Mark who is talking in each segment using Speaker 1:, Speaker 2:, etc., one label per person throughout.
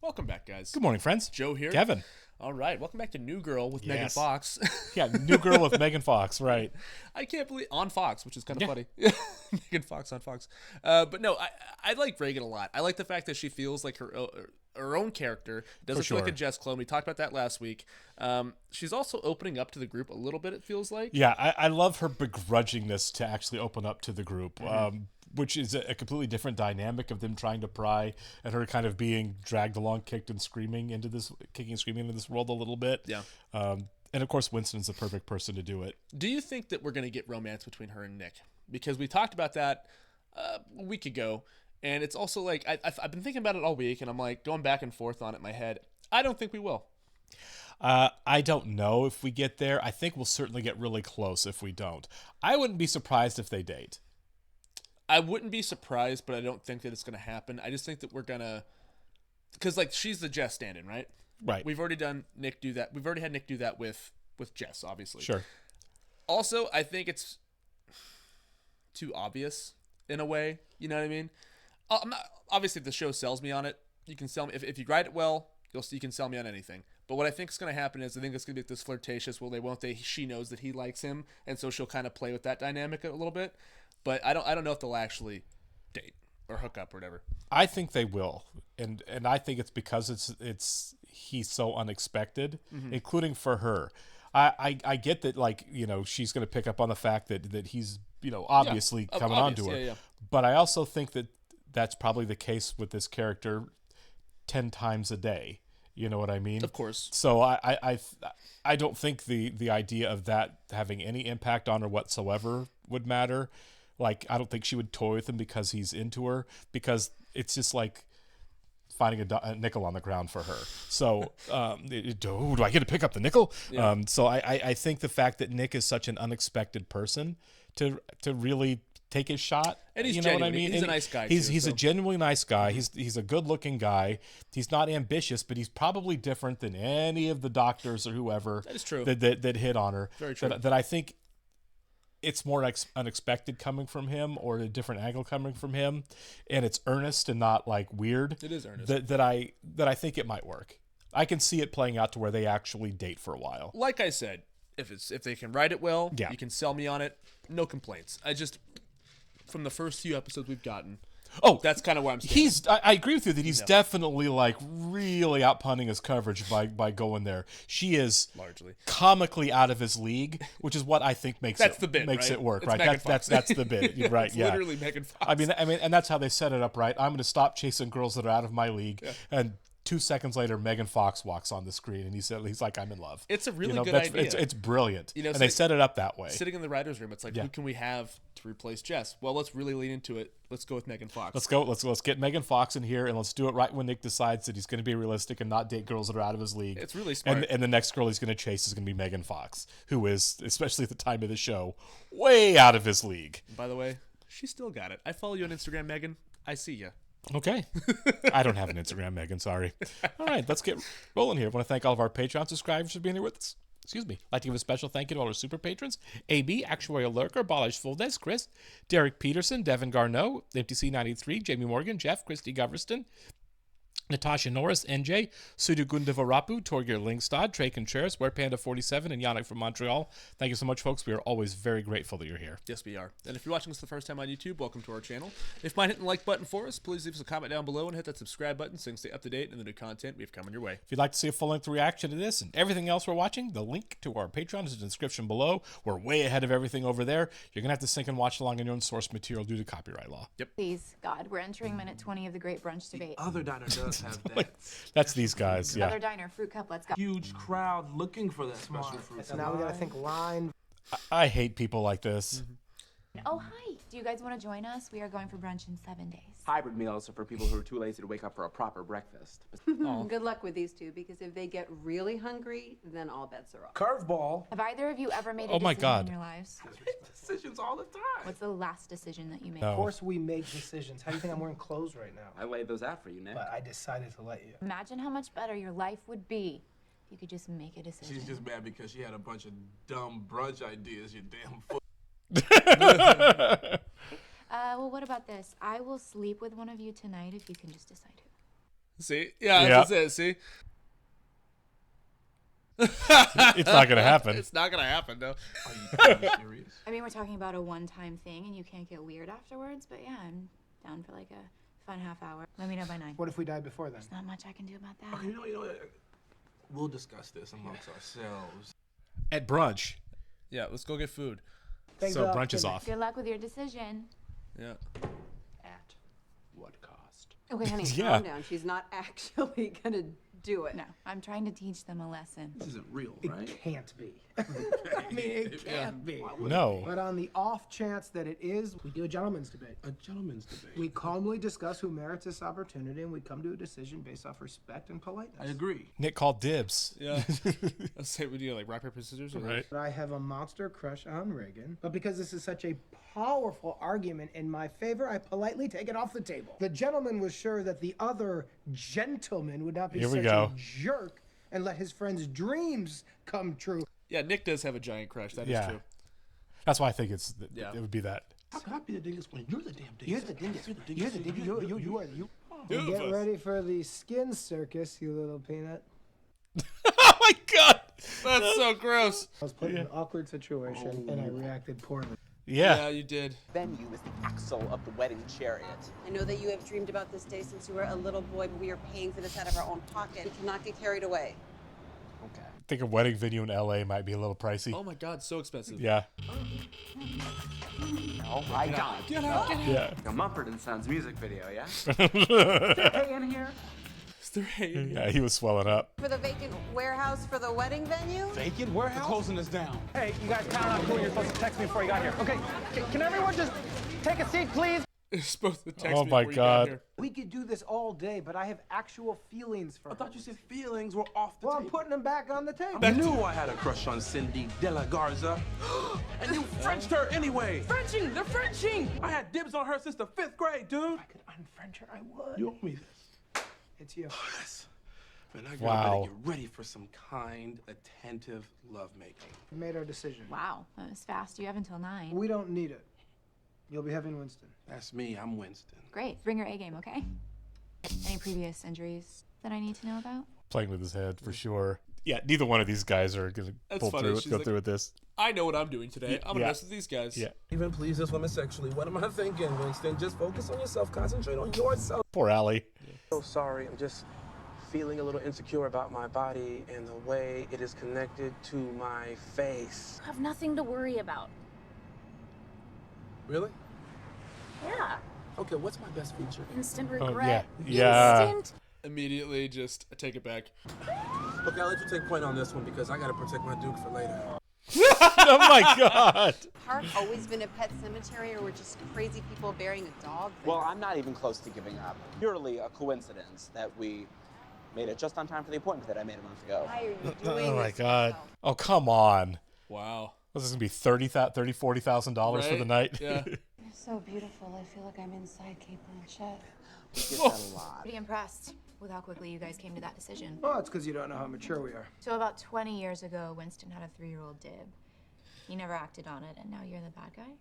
Speaker 1: Welcome back, guys.
Speaker 2: Good morning, friends.
Speaker 1: Joe here.
Speaker 2: Kevin.
Speaker 1: All right, welcome back to New Girl with Megan
Speaker 2: Yes.
Speaker 1: Fox.
Speaker 2: Yeah, new girl with Megan Fox, right.
Speaker 1: I can't believe on Fox, which is kind of
Speaker 2: Yeah.
Speaker 1: funny. Megan Fox on Fox. But no, I like Reagan a lot. I like the fact that she feels like her own character. Doesn't feel like a
Speaker 2: sure.
Speaker 1: Jess clone. We talked about that last week. She's also opening up to the group a little bit. It feels like.
Speaker 2: Yeah, I love her begrudgingness to actually open up to the group, which is a completely different dynamic of them trying to pry and her kind of being dragged along, kicking and screaming into this world a little bit.
Speaker 1: Yeah.
Speaker 2: And of course, Winston's the perfect person to do it.
Speaker 1: Do you think that we're going to get romance between her and Nick? Because we talked about that a week ago, and it's also like I've been thinking about it all week, and I'm like going back and forth on it in my head. I don't think we will.
Speaker 2: I don't know if we get there. I think we'll certainly get really close if we don't. I wouldn't be surprised if they date.
Speaker 1: I wouldn't be surprised, but I don't think that it's going to happen. I just think that we're going to, because like she's the Jess stand-in, right?
Speaker 2: Right.
Speaker 1: We've already done Nick do that. We've already had Nick do that with Jess, obviously.
Speaker 2: Sure.
Speaker 1: Also, I think it's too obvious in a way. You know what I mean? Obviously, if the show sells me on it, you can sell me. If you write it well, you can sell me on anything. But what I think is going to happen is I think it's going to be this flirtatious. Well, they won't. She knows that he likes him, and so she'll kind of play with that dynamic a little bit. But I don't know if they'll actually date or hook up or whatever.
Speaker 2: I think they will, and I think it's because he's so unexpected, including for her. I get that, like, you know, she's going to pick up on the fact that he's, you know, obviously coming on to her.
Speaker 1: Yeah.
Speaker 2: But I also think that that's probably the case with this character 10 times a day. You know what I mean?
Speaker 1: Of course.
Speaker 2: So I don't think the idea of that having any impact on her whatsoever would matter. Like, I don't think she would toy with him because he's into her, because it's just like finding a nickel on the ground for her. So, do I get to pick up the nickel?
Speaker 1: Yeah.
Speaker 2: So I think the fact that Nick is such an unexpected person to really take his shot,
Speaker 1: And he's
Speaker 2: you know what I
Speaker 1: genuine.
Speaker 2: mean?
Speaker 1: He's a
Speaker 2: And
Speaker 1: nice guy,
Speaker 2: He's
Speaker 1: too,
Speaker 2: a
Speaker 1: so.
Speaker 2: genuinely nice guy. He's a good looking guy. He's not ambitious, but he's probably different than any of the doctors or whoever
Speaker 1: That is true.
Speaker 2: that hit on her.
Speaker 1: Very true.
Speaker 2: That I think it's more unexpected coming from him, or a different angle coming from him, and it's earnest and not like weird.
Speaker 1: It is earnest.
Speaker 2: That I think it might work. I can see it playing out to where they actually date for a while.
Speaker 1: Like I said, if they can write it well,
Speaker 2: Yeah.
Speaker 1: you can sell me on it. No complaints. I just, from the first few episodes we've gotten,
Speaker 2: Oh,
Speaker 1: that's kind of where I'm standing.
Speaker 2: I agree with you that he's definitely like really outpunting his coverage by going there. She is
Speaker 1: Largely.
Speaker 2: comically out of his league, which is what I think makes
Speaker 1: That's the bit,
Speaker 2: makes
Speaker 1: right?
Speaker 2: it work,
Speaker 1: It's
Speaker 2: right?
Speaker 1: Megan Fox.
Speaker 2: That's the bit, right?
Speaker 1: It's
Speaker 2: Yeah,
Speaker 1: literally Megan Fox.
Speaker 2: I mean, and that's how they set it up, right? I'm going to stop chasing girls that are out of my league, and 2 seconds later, Megan Fox walks on the screen, and he's like, "I'm in love."
Speaker 1: It's a really
Speaker 2: You know,
Speaker 1: good idea.
Speaker 2: It's brilliant,
Speaker 1: You know,
Speaker 2: and
Speaker 1: so
Speaker 2: they set it up that way.
Speaker 1: Sitting in the writer's room, it's like, who can we have to replace Jess? Well, let's really lean into it. Let's go with Megan Fox.
Speaker 2: Let's go. Let's get Megan Fox in here, and let's do it right when Nick decides that he's going to be realistic and not date girls that are out of his league.
Speaker 1: It's really smart.
Speaker 2: And the next girl he's going to chase is going to be Megan Fox, who is, especially at the time of the show, way out of his league.
Speaker 1: By the way, she still got it. I follow you on Instagram, Megan. I see you.
Speaker 2: Okay. I don't have an Instagram, Megan. Sorry. All right, let's get rolling here. I want to thank all of our Patreon subscribers for being here with us. Excuse me. I'd like to give a special thank you to all our super patrons: AB, Actuarial Lurker, Balish Fulldes, Chris, Derek Peterson, Devin Garneau, MTC93, Jamie Morgan, Jeff, Christy Goverston, Natasha Norris, NJ, Sudugunda Varapu, Torgir Lingstad, Trey Contreras, WerePanda47, and Yannick from Montreal. Thank you so much, folks. We are always very grateful that you're here.
Speaker 1: Yes, we are. And if you're watching this the first time on YouTube, welcome to our channel. If you mind hitting the like button for us, please leave us a comment down below and hit that subscribe button so you can stay up to date in the new content we have coming your way.
Speaker 2: If you'd like to see a full-length reaction to this and everything else we're watching, the link to our Patreon is in the description below. We're way ahead of everything over there. You're going to have to sync and watch along in your own source material due to copyright law.
Speaker 3: Please, God, we're entering minute 20 of the Great Brunch Debate.
Speaker 4: Other diner does have that.
Speaker 2: That's these guys, yeah.
Speaker 3: Other diner, fruit cup, let's go.
Speaker 4: Huge crowd looking for that special fruit.
Speaker 5: So now we gotta think line.
Speaker 2: I hate people like this.
Speaker 3: Oh, hi. Do you guys want to join us? We are going for brunch in 7 days.
Speaker 6: Hybrid meals are for people who are too lazy to wake up for a proper breakfast.
Speaker 7: Good luck with these two, because if they get really hungry, then all bets are off.
Speaker 5: Curveball.
Speaker 3: Have either of you ever made a
Speaker 2: Oh my
Speaker 3: decision
Speaker 2: God.
Speaker 3: in your lives?
Speaker 4: Decisions all the time.
Speaker 3: What's the last decision that you made?
Speaker 2: No.
Speaker 5: Of course we make decisions. How do you think I'm wearing clothes right now?
Speaker 6: I laid those out for you, Nick.
Speaker 5: But I decided to let you.
Speaker 3: Imagine how much better your life would be if you could just make a decision.
Speaker 4: She's just mad because she had a bunch of dumb brunch ideas, you damn fool.
Speaker 3: Well, what about this? I will sleep with one of you tonight if you can just decide
Speaker 1: See? Yeah,
Speaker 2: Yeah.
Speaker 1: that's it. See?
Speaker 2: It's not gonna happen.
Speaker 1: It's not gonna happen, no.
Speaker 4: Are you serious?
Speaker 3: I mean, we're talking about a one-time thing, and you can't get weird afterwards. But yeah, I'm down for like a fun half hour. Let me know by 9.
Speaker 5: What if we died before then?
Speaker 3: There's not much I can do about that.
Speaker 4: Okay, you know what? We'll discuss this amongst ourselves.
Speaker 2: At brunch.
Speaker 1: Yeah, let's go get food.
Speaker 5: Thanks
Speaker 2: So
Speaker 5: a lot,
Speaker 2: brunch is
Speaker 5: Timmy.
Speaker 2: off.
Speaker 3: Good luck with your decision.
Speaker 1: Yeah.
Speaker 6: At what cost?
Speaker 7: Okay, honey,
Speaker 2: Yeah.
Speaker 7: calm down. She's not actually gonna do it.
Speaker 3: No, I'm trying to teach them a lesson.
Speaker 4: This isn't real,
Speaker 5: It
Speaker 4: right?
Speaker 5: can't be. I mean, it can't be.
Speaker 2: No.
Speaker 5: But on the off chance that it is, we do a gentleman's debate.
Speaker 4: A gentleman's debate.
Speaker 5: We calmly discuss who merits this opportunity, and we come to a decision based off respect and politeness.
Speaker 4: I agree.
Speaker 2: Nick called dibs.
Speaker 1: Yeah. Let's say we do like rock, paper, scissors. Or
Speaker 2: Right.
Speaker 5: But I have a monster crush on Reagan, but because this is such a powerful argument in my favor, I politely take it off the table. The gentleman was sure that the other gentleman would not be
Speaker 2: Here we
Speaker 5: such
Speaker 2: go.
Speaker 5: a jerk and let his friend's dreams come true.
Speaker 1: Yeah, Nick does have a giant crush. That is
Speaker 2: Yeah.
Speaker 1: true.
Speaker 2: That's why I think it would be that.
Speaker 4: How can I be the dingus when you're the damn dingus?
Speaker 5: You're the dingus. You're the dingus. You are you.
Speaker 1: Two of
Speaker 5: Get
Speaker 1: us.
Speaker 5: ready for the skin circus, you little peanut.
Speaker 2: Oh my god.
Speaker 1: That's so gross.
Speaker 5: I was put in an awkward situation and I reacted poorly.
Speaker 1: Yeah,
Speaker 2: Yeah.
Speaker 1: you did.
Speaker 6: Venue is the axle of the wedding chariot.
Speaker 7: I know that you have dreamed about this day since you were a little boy, but we are paying for this out of our own pocket. We cannot get carried away.
Speaker 6: Okay.
Speaker 2: I think a wedding venue in LA might be a little pricey.
Speaker 1: Oh my god, so expensive.
Speaker 2: Yeah.
Speaker 6: Oh my God.
Speaker 1: Get out, get out.
Speaker 2: Yeah.
Speaker 6: A Mumford and Sons music video, yeah?
Speaker 1: It's the rain.
Speaker 2: Yeah, he was swelling up.
Speaker 7: For the vacant warehouse for the wedding venue?
Speaker 8: Vacant warehouse? Closing us down.
Speaker 9: Hey, you guys counted on who you're supposed to text me before you got here. Okay, can everyone just take a seat, please?
Speaker 1: You're supposed to text
Speaker 2: Oh
Speaker 1: me
Speaker 2: my
Speaker 1: before you got
Speaker 2: God.
Speaker 1: here.
Speaker 5: We could do this all day, but I have actual feelings for
Speaker 4: I thought you said feelings were off the
Speaker 5: Well, I'm
Speaker 4: table.
Speaker 5: putting them back on the table.
Speaker 4: I knew I had a crush on Cindy De La Garza. And you Frenched her anyway.
Speaker 9: Frenching! They're Frenching!
Speaker 4: I had dibs on her since the 5th grade, dude.
Speaker 5: I could unfrench her, I would.
Speaker 4: You owe me this.
Speaker 5: It's you.
Speaker 4: Yes. Man, I
Speaker 2: Wow.
Speaker 4: better get ready for some kind, attentive lovemaking.
Speaker 5: We made our decision.
Speaker 3: Wow, that was fast. You have until 9.
Speaker 5: We don't need it. You'll be having Winston.
Speaker 4: That's me. I'm Winston.
Speaker 3: Great. Bring your A game, okay? Any previous injuries that I need to know about?
Speaker 2: Playing with his head for sure. Yeah, neither one of these guys are gonna
Speaker 1: That's
Speaker 2: pull
Speaker 1: funny.
Speaker 2: through.
Speaker 1: She's
Speaker 2: Go
Speaker 1: like-
Speaker 2: through with this.
Speaker 1: I know what I'm doing today. I'm gonna
Speaker 2: Yeah.
Speaker 1: mess with these guys.
Speaker 2: Yeah.
Speaker 4: Even please this woman sexually. What am I thinking, Winston? Just focus on yourself. Concentrate on yourself.
Speaker 2: Poor Allie.
Speaker 4: So sorry. I'm just feeling a little insecure about my body and the way it is connected to my face.
Speaker 10: Have nothing to worry about.
Speaker 4: Really?
Speaker 10: Yeah.
Speaker 4: Okay, what's my best feature?
Speaker 10: Instant
Speaker 2: Oh,
Speaker 10: regret.
Speaker 2: yeah.
Speaker 10: Instant.
Speaker 1: Immediately, just I take it back.
Speaker 4: Okay, I'll let you take point on this one because I gotta protect my Duke for later.
Speaker 2: Oh my god.
Speaker 7: Park always been a pet cemetery, or we're just crazy people burying a dog?
Speaker 6: Well, I'm not even close to giving up. Purely a coincidence that we made it just on time for the appointment that I made a month ago.
Speaker 7: Why are you doing
Speaker 2: Oh my
Speaker 7: this to
Speaker 2: god.
Speaker 7: yourself?
Speaker 2: Oh come on.
Speaker 1: Wow.
Speaker 2: This is gonna be $40,000 for the
Speaker 1: Right?
Speaker 2: night.
Speaker 1: Yeah.
Speaker 7: You're so beautiful. I feel like I'm inside Kate Blanchett.
Speaker 6: We get that a lot.
Speaker 3: Pretty impressed with how quickly you guys came to that decision.
Speaker 5: Well, it's because you don't know how mature we are.
Speaker 3: So about 20 years ago, Winston had a 3-year-old dib. He never acted on it, and now you're the bad guy?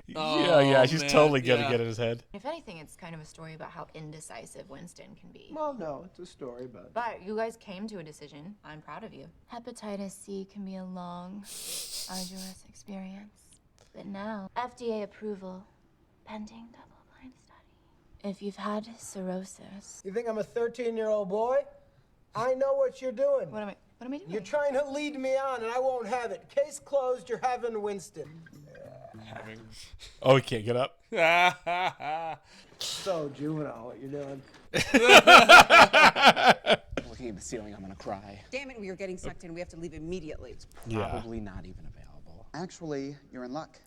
Speaker 2: Yeah, she's
Speaker 1: man,
Speaker 2: totally gonna
Speaker 1: yeah.
Speaker 2: get in his head.
Speaker 3: If anything, it's kind of a story about how indecisive Winston can be.
Speaker 5: Well, no, it's a story, but
Speaker 3: But you guys came to a decision. I'm proud of you. Hepatitis C can be a long, arduous experience. But now, FDA approval, pending double-blind study. If you've had cirrhosis...
Speaker 5: you think I'm a 13-year-old boy? I know what you're doing.
Speaker 3: What am I doing?
Speaker 5: You're trying to lead me on, and I won't have it. Case closed. You're having Winston.
Speaker 2: Oh, he can't get up.
Speaker 5: So juvenile, what you're doing.
Speaker 6: Looking at the ceiling, I'm gonna cry.
Speaker 7: Damn it, we are getting sucked in. We have to leave immediately.
Speaker 2: Yeah.
Speaker 6: Probably not even available.
Speaker 11: Actually, you're in luck.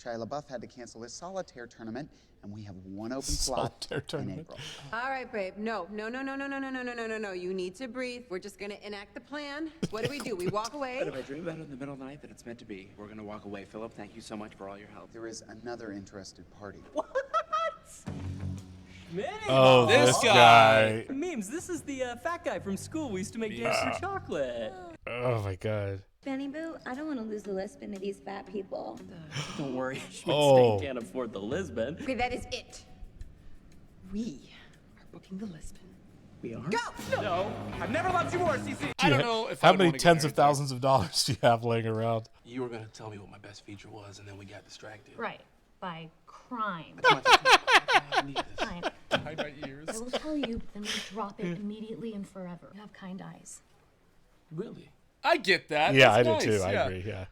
Speaker 11: Shia LaBeouf had to cancel his solitaire tournament, and we have one open slot
Speaker 2: Solitaire
Speaker 11: in
Speaker 2: tournament.
Speaker 11: April.
Speaker 7: All right, babe. No. You need to breathe. We're just gonna enact the plan. What do? We walk away?
Speaker 6: But if I dream about it in the middle of the night, then it's meant to be. We're gonna walk away. Philip, thank you so much for all your help.
Speaker 11: There is another interested party.
Speaker 2: Oh,
Speaker 1: This
Speaker 2: this
Speaker 1: guy.
Speaker 2: guy.
Speaker 9: Memes, this is the fat guy from school. We used to make games for chocolate.
Speaker 2: Oh my god.
Speaker 10: Benny Boo, I don't want to lose the Lisbon to these fat people.
Speaker 9: Don't worry,
Speaker 2: Oh.
Speaker 9: Schmidt can't afford the Lisbon.
Speaker 7: Okay, that is it. We are booking the Lisbon
Speaker 5: We are?
Speaker 7: Go!
Speaker 8: No, I've never loved you more, Cece.
Speaker 1: I don't know if
Speaker 2: How
Speaker 1: I would
Speaker 2: many
Speaker 1: wanna get
Speaker 2: tens of
Speaker 1: married there.
Speaker 2: thousands of dollars do you have laying around?
Speaker 4: You were gonna tell me what my best feature was, and then we got distracted.
Speaker 12: Right. By crime.
Speaker 4: I need this.
Speaker 12: Fine.
Speaker 1: Behind my ears.
Speaker 12: I will tell you, but then we drop it immediately and forever. You have kind eyes.
Speaker 4: Really?
Speaker 1: I get that.
Speaker 2: Yeah, I
Speaker 1: That's
Speaker 2: do
Speaker 1: nice,
Speaker 2: too. I
Speaker 1: yeah.
Speaker 2: agree. Yeah.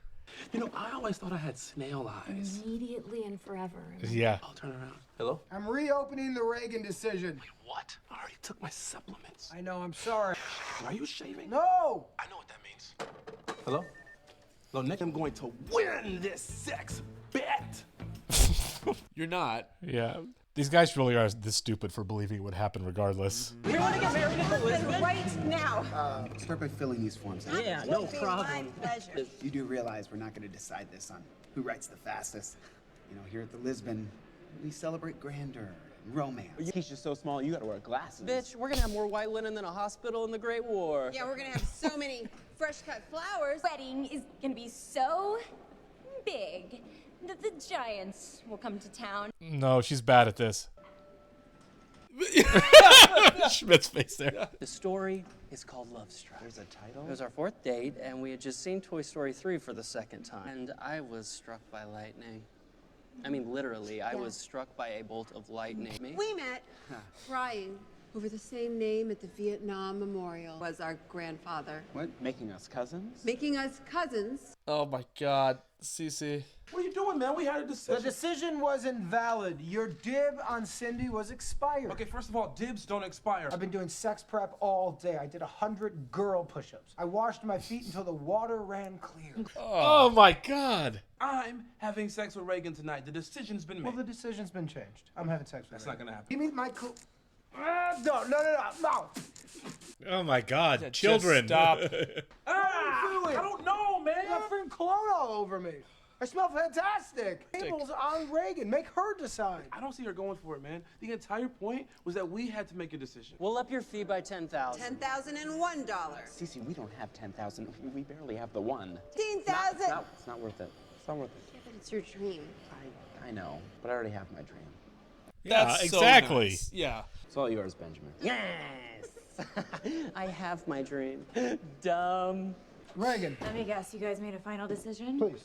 Speaker 4: You know, I always thought I had snail eyes.
Speaker 12: Immediately and forever.
Speaker 2: Yeah.
Speaker 4: I'll turn around. Hello?
Speaker 5: I'm reopening the Reagan decision.
Speaker 4: What? I already took my supplements.
Speaker 5: I know, I'm sorry.
Speaker 4: Are you shaving?
Speaker 5: No!
Speaker 4: I know what that means. Hello? Hello, Nick, I'm going to win this sex bet.
Speaker 1: You're not.
Speaker 2: Yeah. These guys really are this stupid for believing it would happen regardless.
Speaker 7: We want to get married at the Lisbon right now.
Speaker 11: Start by filling these forms out.
Speaker 7: Yeah, no problem. My pleasure.
Speaker 11: You do realize we're not going to decide this on who writes the fastest. You know, here at the Lisbon, we celebrate grandeur and romance.
Speaker 6: He's just so small, you gotta wear glasses.
Speaker 13: Bitch, we're gonna have more white linen than a hospital in the Great War.
Speaker 7: Yeah, we're gonna have so many fresh cut flowers.
Speaker 10: Wedding is gonna be so big that the giants will come to town.
Speaker 2: No, she's bad at this. Schmidt's face there.
Speaker 13: The story is called Love Struck.
Speaker 6: There's a title?
Speaker 13: It was our 4th date, and we had just seen Toy Story 3 for the 2nd time. And I was struck by lightning. I mean, literally, I was struck by a bolt of lightning.
Speaker 7: We met crying over the same name at the Vietnam Memorial. Was our grandfather.
Speaker 6: What? Making us cousins?
Speaker 7: Making us cousins.
Speaker 1: Oh my God, Cece.
Speaker 4: What are you doing, man? We had a
Speaker 5: The
Speaker 4: decision.
Speaker 5: decision was invalid. Your dib on Cindy was expired.
Speaker 4: Okay, first of all, dibs don't expire.
Speaker 5: I've been doing sex prep all day. I did 100 girl push-ups. I washed my feet until the water ran clear.
Speaker 2: Oh my God.
Speaker 4: I'm having sex with Reagan tonight. The decision's been made.
Speaker 5: Well, the decision's been changed. I'm having sex with
Speaker 4: That's
Speaker 5: her.
Speaker 4: not gonna happen.
Speaker 5: You mean my No.
Speaker 2: Oh my God.
Speaker 1: Just
Speaker 2: Children.
Speaker 1: stop.
Speaker 4: I don't know, man.
Speaker 5: I got freaking cologne all over me. I smell fantastic. Table's on Reagan. Make her decide.
Speaker 4: I don't see her going for it, man. The entire point was that we had to make a decision.
Speaker 13: We'll up your fee by $10,000.
Speaker 7: $10,001.
Speaker 6: Cece, we don't have 10,000. We barely have the one.
Speaker 7: 15,000.
Speaker 6: It's not worth it. It's not worth it.
Speaker 7: Yeah, but it's your dream.
Speaker 6: I know, but I already have my dream.
Speaker 2: Yeah,
Speaker 1: That's so
Speaker 2: exactly.
Speaker 1: nice. Yeah.
Speaker 6: It's all yours, Benjamin.
Speaker 13: Yes! I have my dream. Dumb.
Speaker 5: Reagan,
Speaker 12: Let me guess, you guys made a final decision?
Speaker 5: please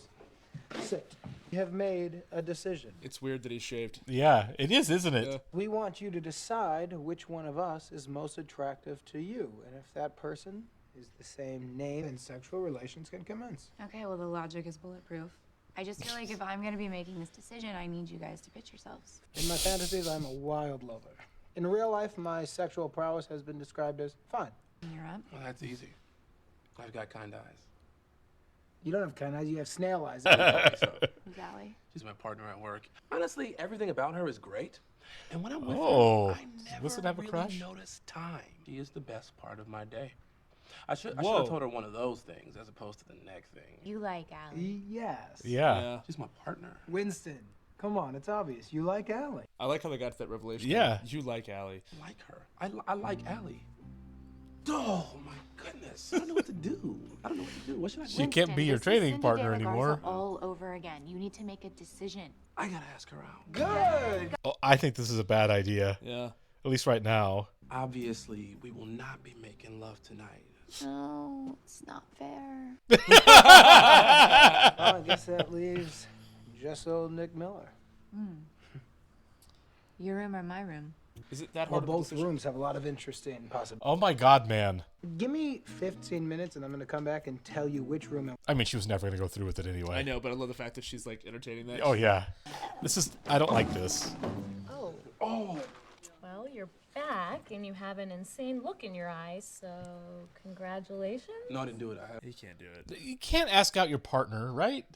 Speaker 5: sit. You have made a decision.
Speaker 1: It's weird that he's shaved.
Speaker 2: Yeah, it is, isn't it?
Speaker 1: Yeah.
Speaker 5: We want you to decide which one of us is most attractive to you, and if that person is the same name, then sexual relations can commence.
Speaker 3: Okay, well, the logic is bulletproof. I just feel like if I'm gonna be making this decision, I need you guys to pitch yourselves.
Speaker 5: In my fantasies, I'm a wild lover. In real life, my sexual prowess has been described as fine.
Speaker 3: You're up.
Speaker 4: Well, that's easy. I've got kind eyes.
Speaker 5: You don't have kind eyes, you have snail eyes.
Speaker 4: So,
Speaker 3: Who's Allie?
Speaker 4: she's my partner at work. Honestly, everything about her is great. And when I'm with
Speaker 2: Oh,
Speaker 4: her, I never
Speaker 2: Listen, have a
Speaker 4: really
Speaker 2: crush?
Speaker 4: notice time. She is the best part of my day. I should
Speaker 1: Whoa.
Speaker 4: have told her one of those things as opposed to the neck thing.
Speaker 3: You like Allie.
Speaker 5: Yes.
Speaker 2: Yeah.
Speaker 4: She's my partner.
Speaker 5: Winston, come on, it's obvious. You like Allie.
Speaker 1: I like how they got to that revelation.
Speaker 2: Yeah.
Speaker 1: You like Allie.
Speaker 4: I like her. I like Allie. Oh my goodness. I don't know what to do. I don't know what to do. What should I do?
Speaker 2: She can't be your
Speaker 3: This is
Speaker 2: training
Speaker 3: Cindy
Speaker 2: partner
Speaker 3: De La Garza
Speaker 2: anymore.
Speaker 3: all over again. You need to make a decision.
Speaker 4: I gotta ask her out.
Speaker 5: Good.
Speaker 2: Oh, I think this is a bad idea.
Speaker 1: Yeah.
Speaker 2: At least right now.
Speaker 4: Obviously, we will not be making love tonight.
Speaker 3: No, it's not fair.
Speaker 5: Well, I guess that leaves just old Nick Miller.
Speaker 3: Your room or my room?
Speaker 1: Is it that
Speaker 5: Well,
Speaker 1: hard? of a
Speaker 5: both
Speaker 1: decision?
Speaker 5: rooms have a lot of interesting possibilities.
Speaker 2: Oh my God, man.
Speaker 5: Give me 15 minutes and I'm going to come back and tell you which room.
Speaker 2: I mean, she was never going to go through with it anyway.
Speaker 1: I know, but I love the fact that she's like entertaining that.
Speaker 2: Oh, yeah. I don't like this.
Speaker 12: Oh. Well, you're back and you have an insane look in your eyes, so congratulations.
Speaker 4: No, I didn't do it.
Speaker 1: He can't do it.
Speaker 2: You can't ask out your partner, right?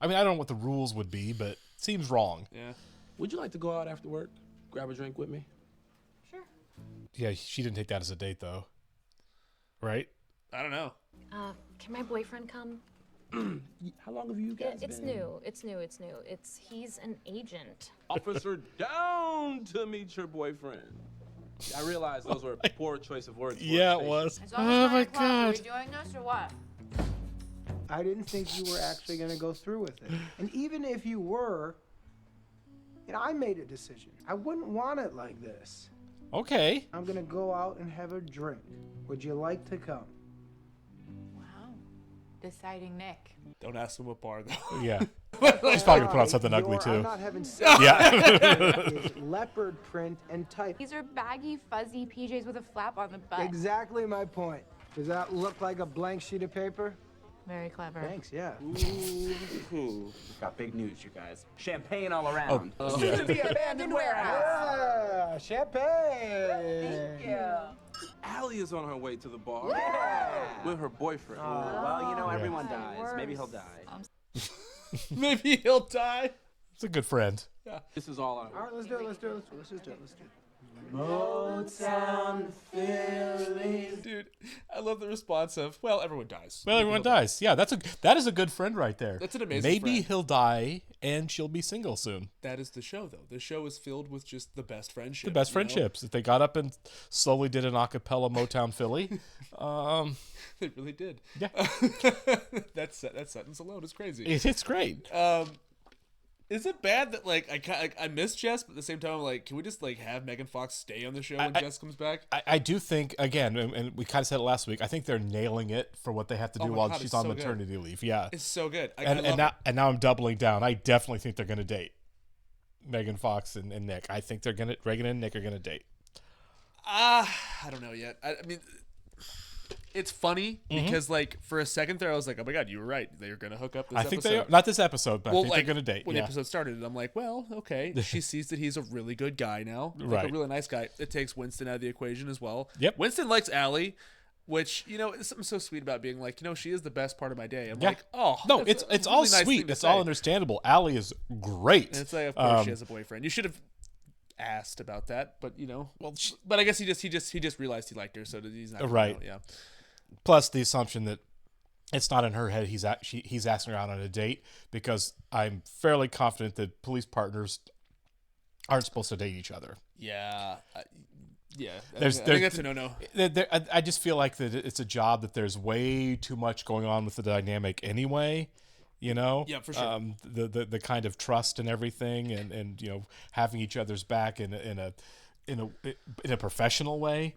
Speaker 2: I mean, I don't know what the rules would be, but it seems wrong.
Speaker 1: Yeah.
Speaker 4: Would you like to go out after work? Grab a drink with me?
Speaker 12: Sure.
Speaker 2: Yeah, she didn't take that as a date, though. Right?
Speaker 1: I don't know.
Speaker 12: Can my boyfriend come?
Speaker 4: How long have you
Speaker 12: Yeah,
Speaker 4: guys
Speaker 12: it's
Speaker 4: been?
Speaker 12: new. It's new. He's an agent.
Speaker 4: Officer down to meet your boyfriend. I realize those were a poor choice of words. for a
Speaker 2: Yeah, it
Speaker 4: station.
Speaker 2: was.
Speaker 3: It's
Speaker 2: Oh my God.
Speaker 3: Are we doing this or what?
Speaker 5: I didn't think you were actually going to go through with it. And even if you were, I made a decision. I wouldn't want it like this.
Speaker 2: Okay.
Speaker 5: I'm gonna go out and have a drink. Would you like to come?
Speaker 14: Wow. Deciding Nick.
Speaker 1: Don't ask him what bar, though.
Speaker 2: Yeah. He's probably gonna put on something ugly
Speaker 5: I'm
Speaker 2: too.
Speaker 5: not having sex.
Speaker 2: Yeah.
Speaker 5: Is leopard print and type.
Speaker 14: These are baggy, fuzzy PJs with a flap on the butt.
Speaker 5: Exactly my point. Does that look like a blank sheet of paper?
Speaker 14: Very clever.
Speaker 5: Thanks, yeah.
Speaker 11: Ooh. Got big news, you guys. Champagne all around.
Speaker 2: Oh,
Speaker 11: Soon
Speaker 2: yeah.
Speaker 11: to be abandoned warehouse.
Speaker 5: Yeah, champagne.
Speaker 14: Thank you.
Speaker 4: Allie is on her way to the bar
Speaker 11: Yeah.
Speaker 4: with her boyfriend.
Speaker 11: Well, you know,
Speaker 2: Yeah.
Speaker 11: everyone
Speaker 14: That's
Speaker 11: dies.
Speaker 14: worse.
Speaker 11: Maybe he'll die.
Speaker 1: Maybe he'll die.
Speaker 2: It's a good friend.
Speaker 1: Yeah.
Speaker 4: This is all I
Speaker 5: All right, let's do it. Let's just do it.
Speaker 4: Motown Philly.
Speaker 1: Dude, I love the response of, well, everyone dies.
Speaker 2: Well, everyone dies. Yeah, that is a good friend right there.
Speaker 1: That's an amazing
Speaker 2: Maybe
Speaker 1: friend.
Speaker 2: he'll die and she'll be single soon.
Speaker 1: That is the show, though. The show is filled with just the best friendships.
Speaker 2: The best
Speaker 1: you know?
Speaker 2: friendships. If they got up and slowly did an a cappella Motown Philly,
Speaker 1: They really did.
Speaker 2: Yeah.
Speaker 1: that sentence alone is crazy.
Speaker 2: It's great.
Speaker 1: Is it bad that like I miss Jess, but at the same time I'm like, can we just like have Megan Fox stay on the show when Jess comes back?
Speaker 2: I do think, again, and we kind of said it last week, I think they're nailing it for what they have to do
Speaker 1: Oh my
Speaker 2: while
Speaker 1: God,
Speaker 2: she's
Speaker 1: it's
Speaker 2: on
Speaker 1: so good.
Speaker 2: maternity leave. Yeah.
Speaker 1: It's so good. I
Speaker 2: And
Speaker 1: love it.
Speaker 2: now I'm doubling down. I definitely think they're going to date Megan Fox and Nick. I think Reagan and Nick are going to date.
Speaker 1: I don't know yet. I mean, it's funny
Speaker 2: Mm-hmm.
Speaker 1: because like for a second there I was like, oh my God, you were right. They're gonna hook up this
Speaker 2: I
Speaker 1: episode.
Speaker 2: think they are. Not this episode, but I think they're going to date.
Speaker 1: When
Speaker 2: Yeah.
Speaker 1: the episode started, and I'm like, well, okay. She sees that he's a really good guy now, like
Speaker 2: Right.
Speaker 1: a really nice guy. It takes Winston out of the equation as well.
Speaker 2: Yep.
Speaker 1: Winston likes Allie, which is something so sweet about being like, she is the best part of my day. I'm
Speaker 2: Yeah.
Speaker 1: like, oh,
Speaker 2: No,
Speaker 1: that's
Speaker 2: it's
Speaker 1: a
Speaker 2: all
Speaker 1: really nice
Speaker 2: sweet.
Speaker 1: thing to
Speaker 2: It's all
Speaker 1: say.
Speaker 2: understandable. Allie is great.
Speaker 1: And it's like, of course, she has a boyfriend. You should have asked about that, but
Speaker 2: Well,
Speaker 1: but I guess he just realized he liked her, so he's not gonna
Speaker 2: Right.
Speaker 1: know, yeah.
Speaker 2: Plus the assumption that it's not in her head. He's asking her out on a date because I'm fairly confident that police partners aren't supposed to date each other.
Speaker 1: Yeah. Yeah. I
Speaker 2: There's-
Speaker 1: think that's a no-no.
Speaker 2: I just feel like that it's a job that there's way too much going on with the dynamic anyway.
Speaker 1: Yeah, for sure.
Speaker 2: The kind of trust and everything, and having each other's back in a professional way.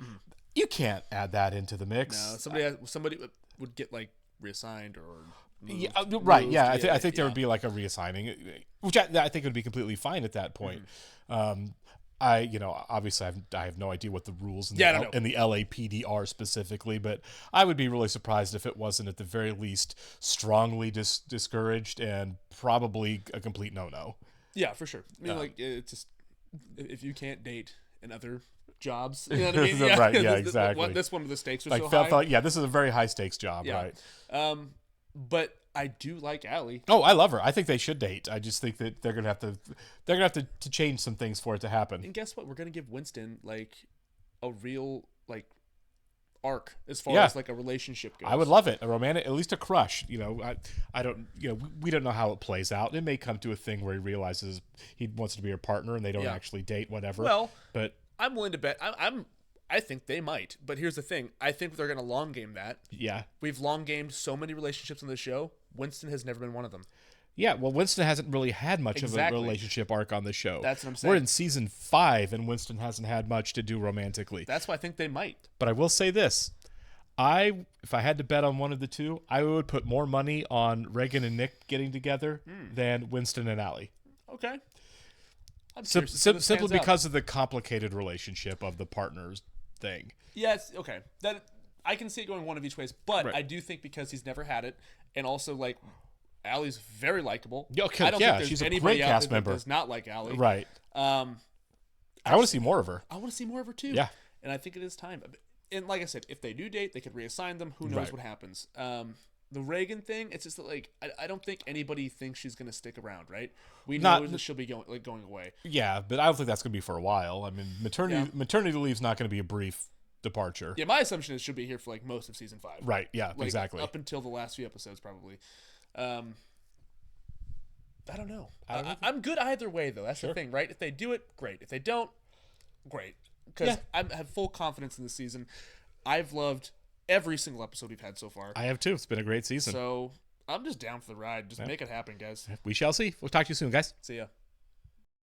Speaker 2: You can't add that into the mix.
Speaker 1: No, somebody would get like reassigned or moved,
Speaker 2: Yeah, right. Yeah,
Speaker 1: moved.
Speaker 2: I think there would be like a reassigning, which I think would be completely fine at that point. Obviously I have no idea what the rules in the LAPD are specifically, but I would be really surprised if it wasn't at the very least strongly discouraged and probably a complete no-no.
Speaker 1: Yeah, for sure. I mean, like it's just if you can't date in other jobs, you know what I mean?
Speaker 2: Right, yeah,
Speaker 1: this
Speaker 2: exactly.
Speaker 1: One of the stakes are
Speaker 2: Like
Speaker 1: so
Speaker 2: felt
Speaker 1: high.
Speaker 2: like, yeah, this is a very high stakes job,
Speaker 1: Yeah.
Speaker 2: right?
Speaker 1: But I do like Allie.
Speaker 2: Oh, I love her. I think they should date. I just think that they're gonna have to change some things for it to happen.
Speaker 1: And guess what? We're gonna give Winston like a real like arc as far as like a relationship goes.
Speaker 2: I would love it. A romantic, at least a crush. I don't. We don't know how it plays out. It may come to a thing where he realizes he wants to be her partner, and they don't actually date. Whatever.
Speaker 1: Well,
Speaker 2: but
Speaker 1: I'm willing to bet. I think they might. But here's the thing. I think they're gonna long game that.
Speaker 2: Yeah.
Speaker 1: We've long gamed so many relationships on the show. Winston has never been one of them.
Speaker 2: Yeah, well, Winston hasn't really had much
Speaker 1: Exactly.
Speaker 2: of a relationship arc on the show.
Speaker 1: That's what I'm
Speaker 2: We're
Speaker 1: saying.
Speaker 2: in season 5, and Winston hasn't had much to do romantically.
Speaker 1: That's why I think they might.
Speaker 2: But I will say this. If I had to bet on one of the two, I would put more money on Reagan and Nick getting together than Winston and Allie.
Speaker 1: Okay. I'm curious to see how this
Speaker 2: Simply
Speaker 1: pans out.
Speaker 2: because of the complicated relationship of the partners thing.
Speaker 1: Yes, okay. That I can see it going one of each ways, but
Speaker 2: Right.
Speaker 1: I do think because he's never had it, and also like Allie's very likable.
Speaker 2: Yeah, okay,
Speaker 1: I don't
Speaker 2: yeah,
Speaker 1: think there's
Speaker 2: she's a
Speaker 1: anybody
Speaker 2: great
Speaker 1: out
Speaker 2: cast
Speaker 1: there
Speaker 2: member.
Speaker 1: that does not like Allie.
Speaker 2: Right. I want to see more of her.
Speaker 1: I want to see more of her too.
Speaker 2: Yeah.
Speaker 1: And I think it is time. And like I said, if they do date, they could reassign them. Who knows
Speaker 2: Right.
Speaker 1: what happens? The Reagan thing, it's just that, like I don't think anybody thinks she's gonna stick around, right? We know
Speaker 2: Not-
Speaker 1: that she'll be going away.
Speaker 2: Yeah, but I don't think that's going to be for a while. I mean, maternity leave's not going to be a brief departure.
Speaker 1: Yeah, my assumption is she'll be here for like most of season 5.
Speaker 2: Right, yeah,
Speaker 1: Like,
Speaker 2: exactly.
Speaker 1: Up until the last few episodes, probably. I don't know. I'm good either way, though. That's the thing, right? If they do it, great. If they don't, great. Because I have full confidence in this season. I've loved every single episode we've had so far.
Speaker 2: I have too. It's been a great season.
Speaker 1: So I'm just down for the ride. Just make it happen, guys.
Speaker 2: We shall see. We'll talk to you soon, guys.
Speaker 1: See ya.